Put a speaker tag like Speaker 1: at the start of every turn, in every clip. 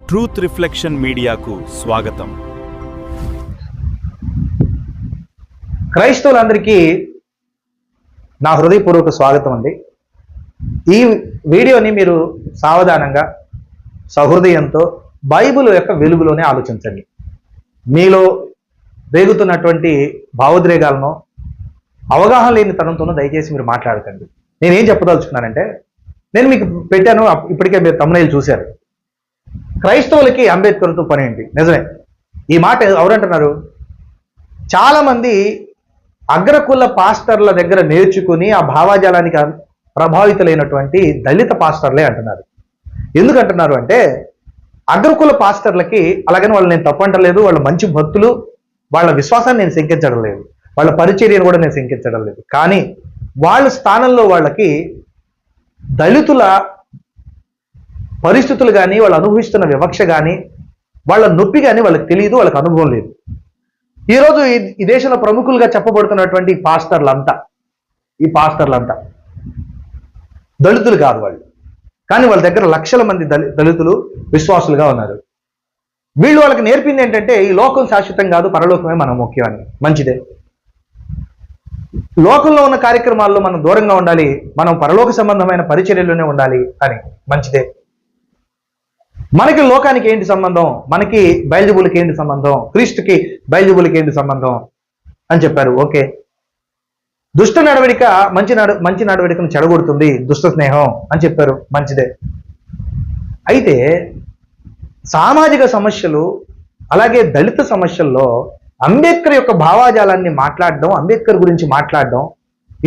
Speaker 1: Truth reflection మీడియాకు స్వాగతం.
Speaker 2: క్రైస్తవులందరికీ నా హృదయపూర్వక స్వాగతం అండి. ఈ వీడియోని మీరు సావధానంగా సహృదయంతో బైబిల్ యొక్క వెలుగులోనే ఆలోచించండి. మీలో రేగుతున్నటువంటి భావోద్రేగాలను అవగాహన లేని తనంతోనూ దయచేసి మీరు మాట్లాడకండి. నేనేం చెప్పదలుచుకున్నానంటే, నేను మీకు పెట్టాను, ఇప్పటికే మీరు తమ్ముళ్ళు చూశారు. క్రైస్తవులకి అంబేద్కర్తో పని ఏంటి? నిజమే, ఈ మాట ఎవరంటున్నారు? చాలామంది అగ్రకుల పాస్టర్ల దగ్గర నేర్చుకుని ఆ భావాజాలానికి ప్రభావితులైనటువంటి దళిత పాస్టర్లే అంటున్నారు. ఎందుకు అంటున్నారు అంటే, అగ్రకుల పాస్టర్లకి, అలాగని వాళ్ళు నేను తప్పంటలేదు, వాళ్ళు మంచి భక్తులు, వాళ్ళ విశ్వాసాన్ని నేను శంకించడం లేదు, వాళ్ళ పరిచర్యను కూడా నేను శంకించడం లేదు. కానీ వాళ్ళ స్థానంలో వాళ్ళకి దళితుల పరిస్థితులు కానీ, వాళ్ళు అనుభవిస్తున్న వివక్ష కానీ, వాళ్ళ నొప్పి కానీ వాళ్ళకి తెలియదు, వాళ్ళకి అనుభవం లేదు. ఈరోజు ఈ దేశంలో ప్రముఖులుగా చెప్పబడుతున్నటువంటి ఈ పాస్టర్లంతా దళితులు కాదు వాళ్ళు, కానీ వాళ్ళ దగ్గర లక్షల మంది దళితులు విశ్వాసులుగా ఉన్నారు. వీళ్ళు వాళ్ళకి నేర్పింది ఏంటంటే, ఈ లోకం శాశ్వతం కాదు, పరలోకమే మనం ముఖ్యం అని. మంచిదే, లోకంలో ఉన్న కార్యక్రమాల్లో మనం దూరంగా ఉండాలి, మనం పరలోక సంబంధమైన పరిచర్యలోనే ఉండాలి అని. మంచిదే. మనకి లోకానికి ఏంటి సంబంధం? మనకి బయలుజబులకి ఏంటి సంబంధం? క్రీస్తుకి బయలుజబులకి ఏంటి సంబంధం అని చెప్పారు. ఓకే. దుష్ట నడవడిక మంచి నడవడికను చెడగొడుతుంది, దుష్ట స్నేహం అని చెప్పారు. మంచిదే. అయితే సామాజిక సమస్యలు, అలాగే దళిత సమస్యల్లో అంబేద్కర్ యొక్క భావాజాలాన్ని మాట్లాడడం, అంబేద్కర్ గురించి మాట్లాడడం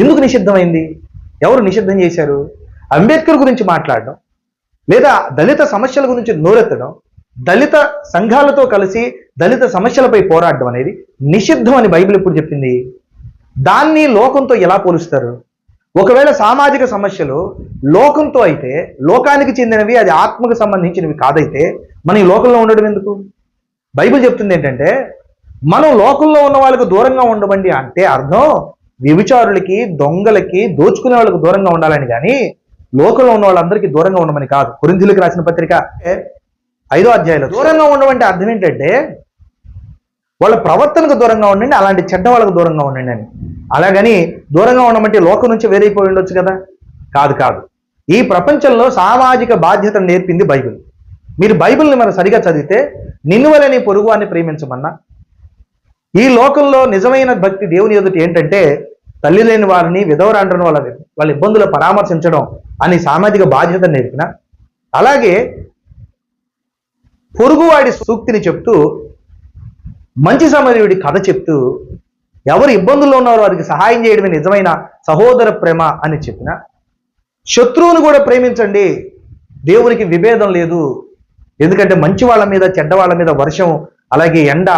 Speaker 2: ఎందుకు నిషిద్ధమైంది? ఎవరు నిషిద్ధం చేశారు? అంబేద్కర్ గురించి మాట్లాడడం, లేదా దళిత సమస్యల గురించి నోరెత్తడం, దళిత సంఘాలతో కలిసి దళిత సమస్యలపై పోరాడడం అనేది నిషిద్ధం అని బైబిల్ ఎప్పుడు చెప్పింది? దాన్ని లోకంతో ఎలా పోలుస్తారు? ఒకవేళ సామాజిక సమస్యలు లోకంతో అయితే, లోకానికి చెందినవి, అది ఆత్మకు సంబంధించినవి కాదైతే మనం ఈ లోకంలో ఉండడం ఎందుకు? బైబిల్ చెప్తుంది ఏంటంటే, మనం లోకంలో ఉన్న వాళ్ళకు దూరంగా ఉండబండి అంటే అర్థం వ్యభిచారులకి, దొంగలకి, దోచుకునే వాళ్ళకు దూరంగా ఉండాలని, కానీ లోకంలో ఉన్న వాళ్ళందరికీ దూరంగా ఉండమని కాదు. కొరింథీయులకు రాసిన పత్రిక 5వ అధ్యాయంలో దూరంగా ఉండమంటే అర్థం ఏంటంటే, వాళ్ళ ప్రవర్తనకు దూరంగా ఉండండి, అలాంటి చెడ్డ వాళ్ళకు దూరంగా ఉండండి అని. అలాగని దూరంగా ఉండమంటే లోకం నుంచి వేరైపోయి ఉండొచ్చు కదా? కాదు. ఈ ప్రపంచంలో సామాజిక బాధ్యతను నేర్పింది బైబిల్. మీరు బైబిల్ని మనం సరిగా చదివితే, నిన్ను వలె నీ పొరుగు వారిని ప్రేమించమన్నా, ఈ లోకంలో నిజమైన భక్తి దేవుని ఎదుట ఏంటంటే, తల్లి లేని వారిని, విధవరాండ్రను వాళ్ళ ఇబ్బందులు పరామర్శించడం అని సామాజిక బాధ్యత నేర్పిన, అలాగే పొరుగువాడి సూక్తిని చెప్తూ, మంచి సమరయుడి కథ చెప్తూ, ఎవరు ఇబ్బందుల్లో ఉన్నారో వారికి సహాయం చేయడమే నిజమైన సహోదర ప్రేమ అని చెప్పిన, శత్రువును కూడా ప్రేమించండి, దేవునికి విభేదం లేదు, ఎందుకంటే మంచి వాళ్ళ మీద చెడ్డ వాళ్ళ మీద వర్షం, అలాగే ఎండ,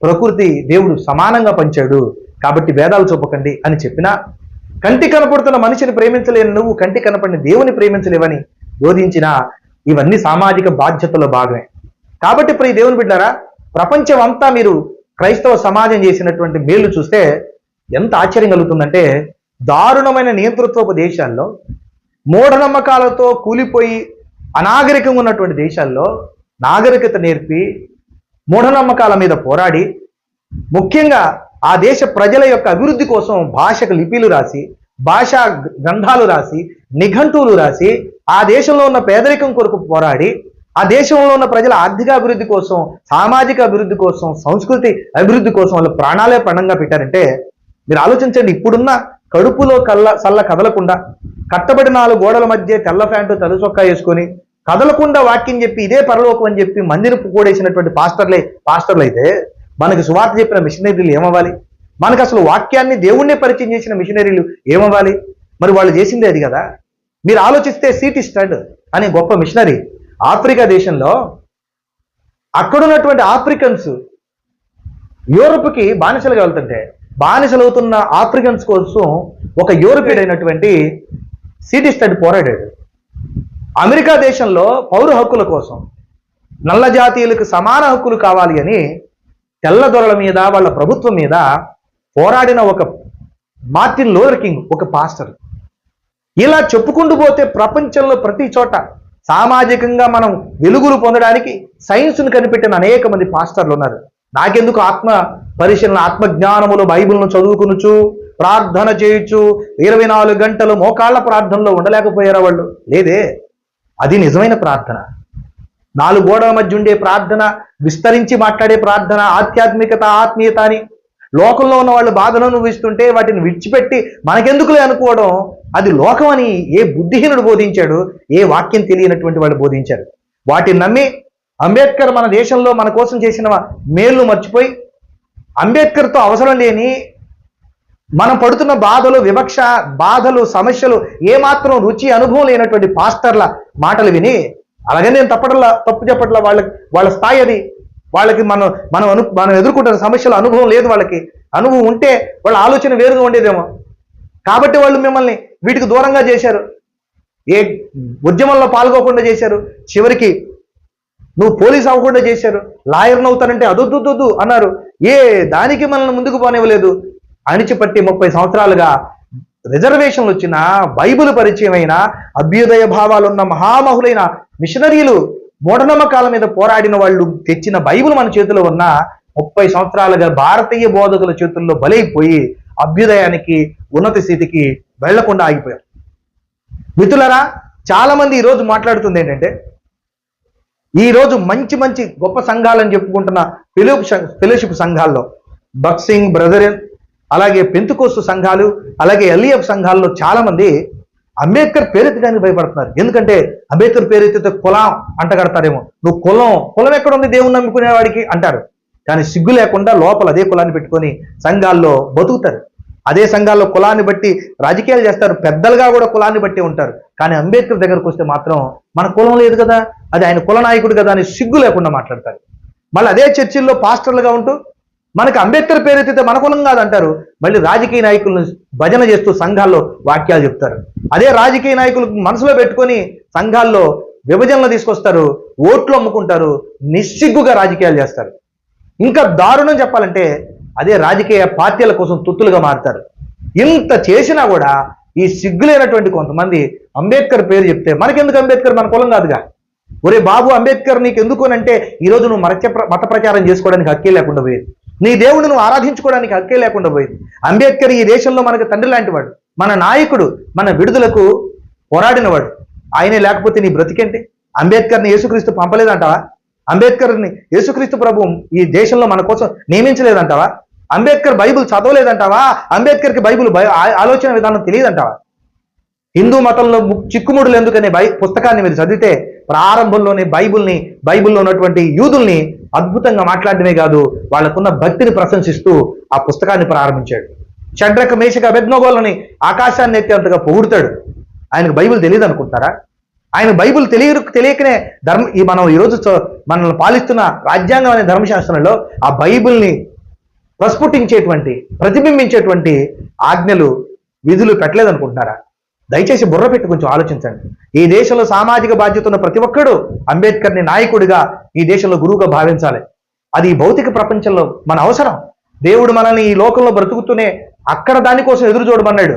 Speaker 2: ప్రకృతి దేవుడు సమానంగా పంచాడు, కాబట్టి భేదాలు చూపకండి అని చెప్పినా, కంటి కనపడుతున్న మనిషిని ప్రేమించలేని నువ్వు కంటి కనపడిన దేవుని ప్రేమించలేవని బోధించిన, ఇవన్నీ సామాజిక బాధ్యతలో భాగమే. కాబట్టి ఇప్పుడు ఈ దేవుని బిడ్డారా, ప్రపంచం అంతా మీరు క్రైస్తవ సమాజం చేసినటువంటి మేలు చూస్తే ఎంత ఆశ్చర్యం కలుగుతుందంటే, దారుణమైన నియంతృత్వపు దేశాల్లో, మూఢనమ్మకాలతో కూలిపోయి అనాగరికంగా ఉన్నటువంటి దేశాల్లో నాగరికత నేర్పి, మూఢనమ్మకాల మీద పోరాడి, ముఖ్యంగా ఆ దేశ ప్రజల యొక్క అభివృద్ధి కోసం భాషకు లిపిలు రాసి, భాషా గ్రంథాలు రాసి, నిఘంటువులు రాసి, ఆ దేశంలో ఉన్న పేదరికం కొరకు పోరాడి, ఆ దేశంలో ఉన్న ప్రజల ఆర్థిక అభివృద్ధి కోసం, సామాజిక అభివృద్ధి కోసం, సంస్కృతి అభివృద్ధి కోసం వాళ్ళు ప్రాణాలే పణంగా పెట్టారంటే మీరు ఆలోచించండి. ఇప్పుడున్న కడుపులో సల్ల కదలకుండా, కట్టబడి 4 గోడల మధ్య తెల్ల ప్యాంటు తల చొక్కా వేసుకొని కదలకుండా వాక్యం చెప్పి ఇదే పరలోకం అని చెప్పి మందిని కూడేసినటువంటి పాస్టర్లు అయితే, మనకి సువార్త చెప్పిన మిషనరీలు ఏమవ్వాలి? మనకు అసలు వాక్యాన్ని, దేవుణ్ణి పరిచయం చేసిన మిషనరీలు ఏమవ్వాలి? మరి వాళ్ళు చేసిందే అది కదా. మీరు ఆలోచిస్తే సిటీ స్టడ్ అనే గొప్ప మిషనరీ ఆఫ్రికా దేశంలో, అక్కడున్నటువంటి ఆఫ్రికన్స్ యూరోప్కి బానిసలుగా వెళ్తుంటే, బానిసలవుతున్న ఆఫ్రికన్స్ కోసం ఒక యూరోపియన్ అయినటువంటి సిటీ స్టడ్ పోరాడాడు. అమెరికా దేశంలో పౌర హక్కుల కోసం, నల్ల జాతీయులకు సమాన హక్కులు కావాలి అని తెల్ల దొరల మీద, వాళ్ళ ప్రభుత్వం మీద పోరాడిన ఒక మార్టిన్ లూథర్ కింగ్, ఒక పాస్టర్. ఇలా చెప్పుకుంటూ పోతే ప్రపంచంలో ప్రతి చోట సామాజికంగా మనం వెలుగులు పొందడానికి సైన్స్ను కనిపెట్టిన అనేక మంది పాస్టర్లు ఉన్నారు. నాకెందుకు ఆత్మ పరిశీలన, ఆత్మజ్ఞానములు బైబిల్ను చదువుకునుచు ప్రార్థన చేయొచ్చు 24 గంటలు మోకాళ్ళ ప్రార్థనలో ఉండలేకపోయారా వాళ్ళు? లేదే. అది నిజమైన ప్రార్థన. 4 గోడల మధ్య ఉండే ప్రార్థన, విస్తరించి మాట్లాడే ప్రార్థన, ఆధ్యాత్మికత, ఆత్మీయత అని లోకంలో ఉన్న వాళ్ళు బాధలను అనుభవిస్తుంటే వాటిని విడిచిపెట్టి మనకెందుకులే అనుకోవడం, అది లోకం అని ఏ బుద్ధిహీనుడు బోధించాడు, ఏ వాక్యం తెలియనటువంటి వాళ్ళు బోధించారు. వాటిని నమ్మి అంబేద్కర్ మన దేశంలో మన కోసం చేసిన మేలు మర్చిపోయి అంబేద్కర్తో అవసరం లేని మనం పడుతున్న బాధలు, వివక్ష, బాధలు, సమస్యలు ఏమాత్రం రుచి అనుభవం లేనటువంటి పాస్టర్ల మాటలు విని, అలాగే నేను తప్పు చెప్పట్లా, వాళ్ళ స్థాయి అది. వాళ్ళకి మనం ఎదుర్కొంటున్న సమస్యల అనుభవం లేదు. వాళ్ళకి అనుభవం ఉంటే వాళ్ళ ఆలోచన వేరుగా ఉండేదేమో. కాబట్టి వాళ్ళు మిమ్మల్ని వీటికి దూరంగా చేశారు, ఏ ఉద్యమంలో పాల్గొకుండా చేశారు, చివరికి నువ్వు పోలీస్ అవ్వకుండా చేశారు, లాయర్ను అవుతానంటే అదొద్దు అన్నారు. ఏ దానికి మనల్ని ముందుకు పోనివ్వలేదు. అణిచిపట్టి 30 సంవత్సరాలుగా రిజర్వేషన్లు వచ్చిన, బైబిల్ పరిచయమైన, అభ్యుదయ భావాలున్న మహామహులైన మిషనరీలు మూఢనమ్మకాల మీద పోరాడిన వాళ్ళు తెచ్చిన బైబిల్ మన చేతిలో ఉన్న 30 సంవత్సరాలుగా భారతీయ బోధకుల చేతుల్లో బలైపోయి అభ్యుదయానికి, ఉన్నత స్థితికి వెళ్లకుండా ఆగిపోయారు. మిత్రులారా, చాలా మంది ఈరోజు మాట్లాడుతుంది ఏంటంటే, ఈరోజు మంచి గొప్ప సంఘాలని చెప్పుకుంటున్న ఫెలోషిప్ సంఘాల్లో, బక్సింగ్ బ్రదరన్, అలాగే పెంతుకోస్తు సంఘాలు, అలాగే ఎల్ఈఎఫ్ సంఘాల్లో చాలా మంది అంబేద్కర్ పేరెత్తడానికి భయపడుతున్నారు. ఎందుకంటే అంబేద్కర్ పేరెత్తితే కులం అంటగడతారేమో. నువ్వు కులం ఎక్కడ ఉంది దేవుని నమ్ముకునేవాడికి అంటారు. కానీ సిగ్గు లేకుండా లోపల అదే కులాన్ని పెట్టుకొని సంఘాల్లో బతుకుతారు. అదే సంఘాల్లో కులాన్ని బట్టి రాజకీయాలు చేస్తారు. పెద్దలుగా కూడా కులాన్ని బట్టి ఉంటారు. కానీ అంబేద్కర్ దగ్గరకు వస్తే మాత్రం మన కులం లేదు కదా, అది ఆయన కుల నాయకుడు కదా అని సిగ్గు లేకుండా మాట్లాడతారు. మళ్ళీ అదే చర్చిల్లో పాస్టర్లుగా ఉంటూ మనకు అంబేద్కర్ పేరెత్తితే మన కులం కాదంటారు. మళ్ళీ రాజకీయ నాయకులను భజన చేస్తూ సంఘాల్లో వాక్యాలు చెప్తారు. అదే రాజకీయ నాయకులు మనసులో పెట్టుకొని సంఘాల్లో విభజనలు తీసుకొస్తారు, ఓట్లు అమ్ముకుంటారు, నిస్సిగ్గుగా రాజకీయాలు చేస్తారు. ఇంకా దారుణం చెప్పాలంటే అదే రాజకీయ పార్టీల కోసం తుత్తులుగా మారుతారు. ఇంత చేసినా కూడా ఈ సిగ్గులేనటువంటి కొంతమంది అంబేద్కర్ పేరు చెప్తే, మనకెందుకు అంబేద్కర్, మన కులం కాదుగా, ఒరే బాబు అంబేద్కర్ నీకు ఎందుకు అంటే ఈరోజు నువ్వు మత ప్రచారం చేసుకోవడానికి హక్కే లేకుండా పోయేది. నీ దేవుడిని నువ్వు ఆరాధించుకోవడానికి హక్కే లేకుండా పోయింది. అంబేద్కర్ ఈ దేశంలో మనకు తండ్రి లాంటి వాడు, మన నాయకుడు, మన విడుదలకు పోరాడినవాడు. ఆయనే లేకపోతే నీ బ్రతికేంటి? అంబేద్కర్ని యేసుక్రీస్తు పంపలేదంటావా? అంబేద్కర్ని యేసుక్రీస్తు ప్రభు ఈ దేశంలో మన కోసం నియమించలేదంటావా? అంబేద్కర్ బైబిల్ చదవలేదంటావా? అంబేద్కర్కి బైబిల్ ఆలోచన విధానం తెలియదంటావా? హిందూ మతంలో చిక్కుముడులు ఎందుకనే పుస్తకాన్ని మీరు చదివితే ప్రారంభంలోనే బైబిల్లో ఉన్నటువంటి యూదుల్ని అద్భుతంగా మాట్లాడడమే కాదు, వాళ్ళకున్న భక్తిని ప్రశంసిస్తూ ఆ పుస్తకాన్ని ప్రారంభించాడు. షడ్రక మేషక అబేద్నెగోలని ఆకాశాన్ని ఎత్తేంతగా పొగుడుతాడు. ఆయనకు బైబిల్ తెలియదు అనుకుంటారా? ఆయన బైబిల్ తెలియకనే మనం ఈరోజు మనల్ని పాలిస్తున్న రాజ్యాంగం అనే ధర్మశాస్త్రంలో ఆ బైబిల్ని ప్రస్ఫుటించేటువంటి, ప్రతిబింబించేటువంటి ఆజ్ఞలు, విధులు పెట్టలేదనుకుంటున్నారా? దయచేసి బుర్ర పెట్టి కొంచెం ఆలోచించండి. ఈ దేశంలో సామాజిక బాధ్యత ఉన్న ప్రతి ఒక్కడు అంబేద్కర్ని నాయకుడిగా, ఈ దేశంలో గురువుగా భావించాలి. అది ఈ భౌతిక ప్రపంచంలో మన అవసరం. దేవుడు మనల్ని ఈ లోకంలో బ్రతుకుతూనే అక్కడ దానికోసం ఎదురు చూడమన్నాడు.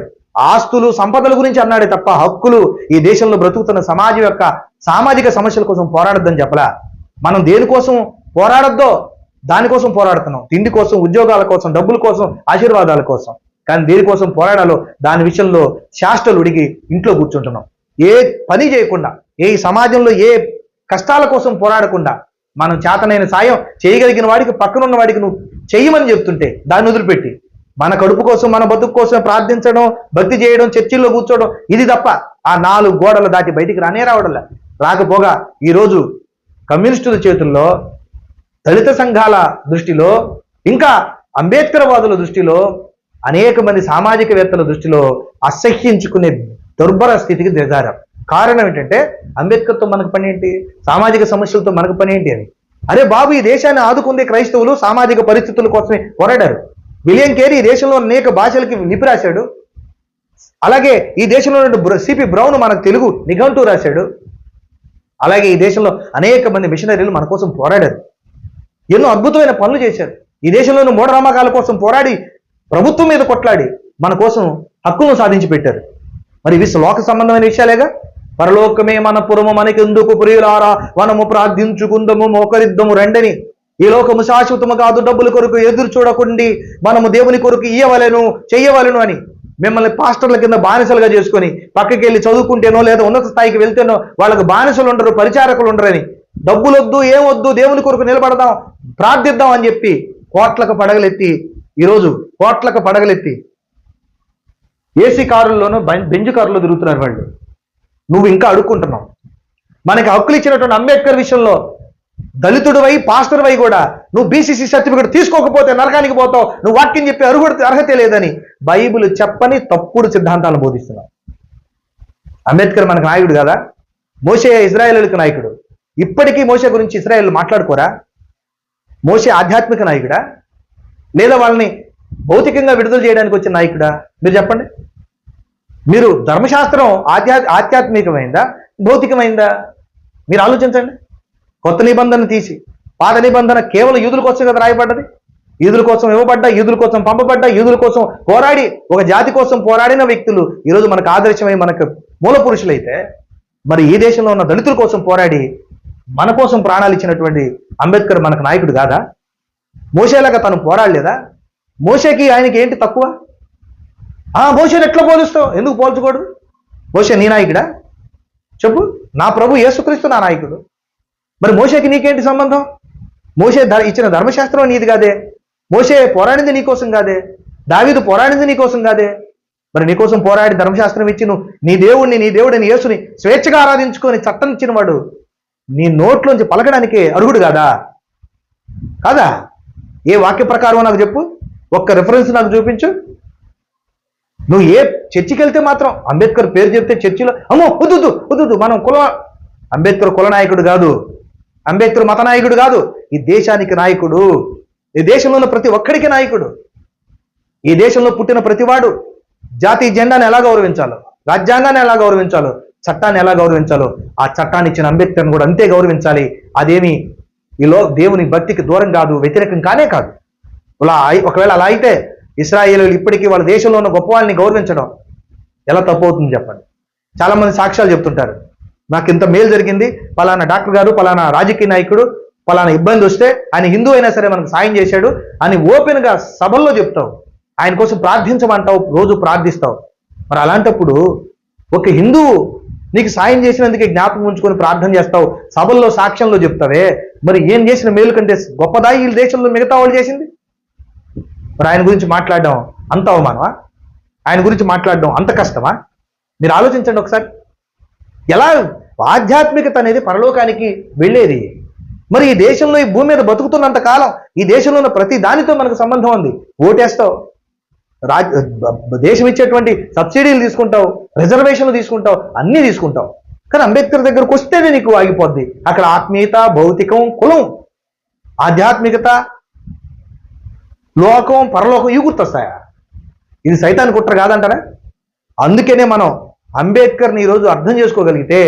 Speaker 2: ఆస్తులు, సంపదల గురించి అన్నాడే తప్ప హక్కులు, ఈ దేశంలో బ్రతుకుతున్న సమాజం యొక్క సామాజిక సమస్యల కోసం పోరాడొద్దని చెప్పలా. మనం దేనికోసం పోరాడొద్దో దానికోసం పోరాడుతున్నాం. తిండి కోసం, ఉద్యోగాల కోసం, డబ్బుల కోసం, ఆశీర్వాదాల కోసం. కానీ దేనికోసం పోరాడాలో దాని విషయంలో శాస్త్రాలు ఉడిగి ఇంట్లో కూర్చుంటున్నాం. ఏ పని చేయకుండా, ఏ సమాజంలో ఏ కష్టాల కోసం పోరాడకుండా, మనం చేతనైన సాయం చేయగలిగిన వాడికి, పక్కనున్న వాడికి నువ్వు చెయ్యమని చెప్తుంటే దాన్ని వదిలిపెట్టి మన కడుపు కోసం, మన బతుకు కోసం ప్రార్థించడం, భక్తి చేయడం, చర్చిల్లో కూర్చోవడం, ఇది తప్ప ఆ 4 గోడలు దాటి బయటికి రావడంలా. రాకపోగా ఈరోజు కమ్యూనిస్టుల చేతుల్లో, దళిత సంఘాల దృష్టిలో, ఇంకా అంబేద్కర్వాదుల దృష్టిలో, అనేక మంది సామాజికవేత్తల దృష్టిలో అసహ్యించుకునే దుర్భర స్థితికి దిగారు. కారణం ఏంటంటే అంబేద్కర్తో మనకు పని ఏంటి, సామాజిక సమస్యలతో మనకు పని ఏంటి అని. అరే బాబు, ఈ దేశాన్ని ఆదుకుందే క్రైస్తవులు సామాజిక పరిస్థితుల కోసమే పోరాడారు. విలియం కేరీ ఈ దేశంలో అనేక భాషలకి లిపి రాశాడు. అలాగే ఈ దేశంలో సిపి బ్రౌన్ మనకు తెలుగు నిఘంటూ రాశాడు. అలాగే ఈ దేశంలో అనేక మంది మిషనరీలు మన కోసం పోరాడారు. ఎన్నో అద్భుతమైన పనులు చేశారు. ఈ దేశంలోని మూఢనమ్మకాల కోసం పోరాడి ప్రభుత్వం మీద కొట్లాడి మన కోసం హక్కులను సాధించి పెట్టారు. మరి ఇవి లోక సంబంధమైన విషయాలేగా. పరలోకమే మన పురము మనకెందుకు ప్రియులారా, మనము ప్రార్థించుకుందము మోకరిద్దము రండని. ఈ లోకము శాశ్వతము కాదు, డబ్బుల కొరకు ఎదురు చూడకుండి మనము దేవుని కొరకు ఇయ్యవలెను చెయ్యవలెను అని మిమ్మల్ని పాస్టర్ల కింద బానిసలుగా చేసుకొని పక్కకి వెళ్ళి చదువుకుంటేనో లేదా ఉన్నత స్థాయికి వెళ్తేనో వాళ్ళకు బానిసలు ఉండరు, పరిచారకులు ఉండరని, డబ్బులొద్దు ఏమొద్దు దేవుని కొరకు నిలబడదాం ప్రార్థిద్దాం అని చెప్పి కోట్లకు పడగలెత్తి ఏసీ కారుల్లోనూ బెంజ్ కారులో తిరుగుతున్నారు వాళ్ళు. నువ్వు ఇంకా అడుక్కుంటున్నావు. మనకి హక్కులు ఇచ్చినటువంటి అంబేద్కర్ విషయంలో దళితుడు వై పాస్టర్ వై కూడా నువ్వు బీసీసీ సర్టిఫికేట్ తీసుకోకపోతే నరకానికి పోతావు, నువ్వు వాక్యం చెప్పి అర్హత లేదని బైబిల్ చెప్పని తప్పుడు సిద్ధాంతాలను బోధిస్తున్నావు. అంబేద్కర్ మనకు నాయకుడు కదా, మోషే ఇజ్రాయేలులకు నాయకుడు. ఇప్పటికీ మోషే గురించి ఇజ్రాయేల్ మాట్లాడుకోరా? మోషే ఆధ్యాత్మిక నాయకుడా లేదా వాళ్ళని భౌతికంగా విడుదల చేయడానికి వచ్చిన నాయకుడా? మీరు చెప్పండి. మీరు ధర్మశాస్త్రం ఆధ్యాత్మికమైందా భౌతికమైందా? మీరు ఆలోచించండి. కొత్త నిబంధన తీసి పాత నిబంధన కేవలం యూదుల కోసం కదా రాయబడ్డది. యూదుల కోసం ఇవ్వబడ్డా, యూదుల కోసం పంపబడ్డా, యూదుల కోసం పోరాడి ఒక జాతి కోసం పోరాడిన వ్యక్తులు ఈరోజు మనకు ఆదర్శమై మనకు మూల పురుషులైతే, మరి ఈ దేశంలో ఉన్న దళితుల కోసం పోరాడి మన కోసం ప్రాణాలు ఇచ్చినటువంటి అంబేద్కర్ మనకు నాయకుడు కాదా? మోషేలాగా తను పోరాడలేదా? మోషేకి ఆయనకి ఏంటి తక్కువ? మోషేని ఎట్లా పోలుస్తావు? ఎందుకు పోల్చకూడదు? మోషే నీ నాయకుడా? చెప్పు. నా ప్రభు యేసుక్రీస్తు నా నాయకుడు. మరి మోషేకి నీకేంటి సంబంధం? మోషే ఇచ్చిన ధర్మశాస్త్రం నీది కాదే. మోషే పోరాడింది నీకోసం కాదే. దావీదు పోరాడింది నీకోసం కాదే. మరి నీకోసం పోరాడి ధర్మశాస్త్రం ఇచ్చి నువ్వు నీ దేవుడిని యేసుని స్వేచ్ఛగా ఆరాధించుకొని చట్టం ఇచ్చిన వాడు నీ నోట్లోంచి పలకడానికే అర్హుడు కాదా? ఏ వాక్య ప్రకారం నాకు చెప్పు, ఒక్క రిఫరెన్స్ నాకు చూపించు. నువ్వు ఏ చర్చికి వెళ్తే మాత్రం అంబేద్కర్ పేరు చెప్తే చర్చిలో వద్దు మనం అంబేద్కర్ కుల నాయకుడు కాదు, అంబేద్కర్ మత నాయకుడు కాదు, ఈ దేశానికి నాయకుడు, ఈ దేశంలో ఉన్న ప్రతి ఒక్కడికి నాయకుడు. ఈ దేశంలో పుట్టిన ప్రతివాడు జాతీయ జెండాను ఎలా గౌరవించాలో, రాజ్యాంగాన్ని ఎలా గౌరవించాలో, చట్టాన్ని ఎలా గౌరవించాలో ఆ చట్టాన్ని ఇచ్చిన అంబేద్కర్ని కూడా అంతే గౌరవించాలి. అదేమి దేవుని భక్తికి దూరం కాదు, వ్యతిరేకం కానే కాదు. ఒకవేళ అలా అయితే ఇశ్రాయేలీయులు ఇప్పటికీ వాళ్ళ దేశంలో ఉన్న గొప్ప వాళ్ళని గౌరవించడం ఎలా తప్పు అవుతుంది చెప్పండి. చాలా మంది సాక్ష్యాలు చెప్తుంటారు, నాకు ఇంత మేలు జరిగింది, పలానా డాక్టర్ గారు, పలానా రాజకీయ నాయకుడు, పలానా ఇబ్బంది వస్తే ఆయన హిందూ అయినా సరే మనకు సాయం చేశాడు అని ఓపెన్గా సభల్లో చెప్తావు. ఆయన కోసం ప్రార్థించమంటావు, రోజు ప్రార్థిస్తావు. మరి అలాంటప్పుడు ఒక హిందువు నీకు సాయం చేసినందుకే జ్ఞాపకం ఉంచుకొని ప్రార్థన చేస్తావు, సభల్లో సాక్ష్యంలో చెప్తావే, మరి ఏం చేసిన మేలు కంటే గొప్పదా ఈ దేశంలో మిగతా వాళ్ళు చేసింది? మరి ఆయన గురించి మాట్లాడడం అంత అవమానమా? ఆయన గురించి మాట్లాడడం అంత కష్టమా? మీరు ఆలోచించండి ఒకసారి. ఎలా ఆధ్యాత్మికత అనేది పరలోకానికి వెళ్ళేది? మరి ఈ దేశంలో ఈ భూమి మీద బతుకుతున్నంత కాలం ఈ దేశంలో ఉన్న ప్రతి దానితో మనకు సంబంధం ఉంది. ఓటేస్తావు, దేశం ఇచ్చేటువంటి సబ్సిడీలు తీసుకుంటావు, రిజర్వేషన్లు తీసుకుంటావు, అన్నీ తీసుకుంటావు. కానీ అంబేద్కర్ దగ్గరకు వస్తేనే నీకు ఆగిపోద్ది. అక్కడ ఆత్మీయత, భౌతికం, కులం, ఆధ్యాత్మికత, లోకం, పరలోకం ఇవి గుర్తొస్తాయా? ఇది సైతాన్ కుట్ర కాదంటారా? అందుకనే మనం అంబేద్కర్ని ఈరోజు అర్థం చేసుకోగలిగితే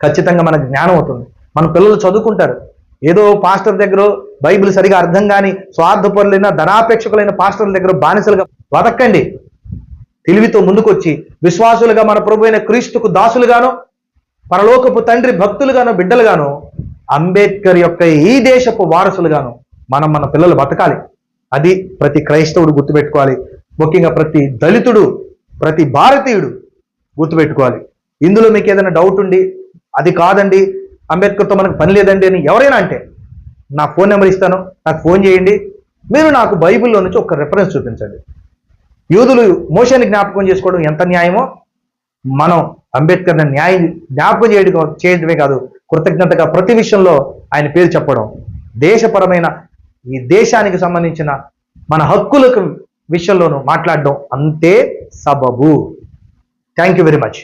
Speaker 2: ఖచ్చితంగా మనకు జ్ఞానం అవుతుంది. మన పిల్లలు చదువుకుంటారు. ఏదో పాస్టర్ దగ్గర బైబిల్ సరిగా అర్థం కాని స్వార్థపరులైన ధనాపేక్షకులైన పాస్టర్ల దగ్గర బానిసలుగా బతకండి. తెలివితో ముందుకొచ్చి విశ్వాసులుగా మన ప్రభు అయిన క్రీస్తుకు దాసులుగానో, పరలోకపు తండ్రి భక్తులుగానో, బిడ్డలుగానో, అంబేద్కర్ యొక్క ఈ దేశపు వారసులుగాను మన పిల్లలు బతకాలి. అది ప్రతి క్రైస్తవుడు గుర్తుపెట్టుకోవాలి. ముఖ్యంగా ప్రతి దళితుడు, ప్రతి భారతీయుడు గుర్తుపెట్టుకోవాలి. ఇందులో మీకు ఏదైనా డౌట్ ఉండి అది కాదండి అంబేద్కర్తో మనకు పని లేదండి అని ఎవరైనా అంటే నా ఫోన్ నెంబర్ ఇస్తాను, నాకు ఫోన్ చేయండి. మీరు నాకు బైబిల్లో నుంచి ఒక రెఫరెన్స్ చూపించండి. యూదులు మోషేని జ్ఞాపకం చేసుకోవడం ఎంత న్యాయమో మనం అంబేద్కర్ని జ్ఞాపకం చేయడమే కాదు, కృతజ్ఞతగా ప్రతి విషయంలో ఆయన పేరు చెప్పడం, దేశపరమైన ఈ దేశానికి సంబంధించిన మన హక్కులకు విషయంలోనూ మాట్లాడడం అంతే సబబు. Thank you very much.